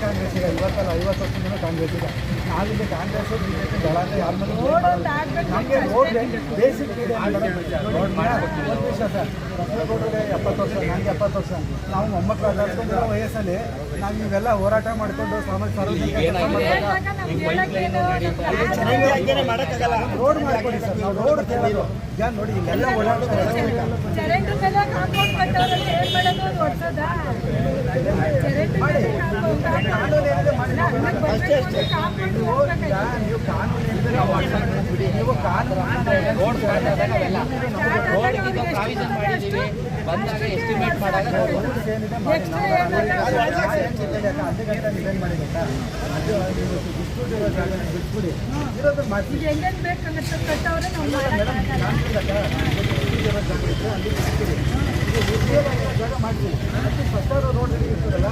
ಕಾಂಗ್ರೆಸ್ ಈಗ ಇವತ್ತಲ್ಲ 50 ವರ್ಷದಿಂದ ಕಾಂಗ್ರೆಸ್ ಈಗ ನಾವಿಲ್ಲಿ ಕಾಂಗ್ರೆಸ್ ಬಿಜೆಪಿ ದಳ ಅಂತ ಯಾರ ಮನೆ ನಮಗೆ ರೋಡ್ ಬೇಸಿಕ್ ಇದೆ ರೋಡ್ ಒಂದು ವಿಷಯ ಸರ್ ರೋಡ್ಗೆ 70 ವರ್ಷ ನನಗೆ 70 ವರ್ಷ ನಾವು ಮೊಮ್ಮಕ್ಕಳು ಅದಾಡ್ಕೊಂಡಿರೋ ವಯಸ್ಸಲ್ಲಿ ನಾವು ಇವೆಲ್ಲ ಹೋರಾಟ ಮಾಡಿಕೊಂಡು ರೋಡ್ ಮಾಡ್ಕೊಡಿ ಸರ್ ನಾವು ರೋಡ್ ಕೇಳೋದು ಈಗ ನೋಡಿ ಇಲ್ಲೆಲ್ಲ ಓಡಾಡ್ತಾರೆ ನೀವು ಕಾನೂನು ನೀವು ಬಂದಾಗ ಎಸ್ಟಿಮೇಟ್ ಮಾಡಾಗ ಏನಿದೆ ಮಾಡಿ ಡಿಸೈನ್ ಮಾಡಿ ಗೊತ್ತಾ ಅದು ಬಿಟ್ಬಿಟ್ಟಿರೋ ಜಾಗ ಬಿಟ್ಬಿಡಿ ಇರೋದು ಮಾಡಿ ಜಾಗ ಮಾಡ್ತೀವಿ ರೋಡ್ ಇರ್ತದಲ್ಲ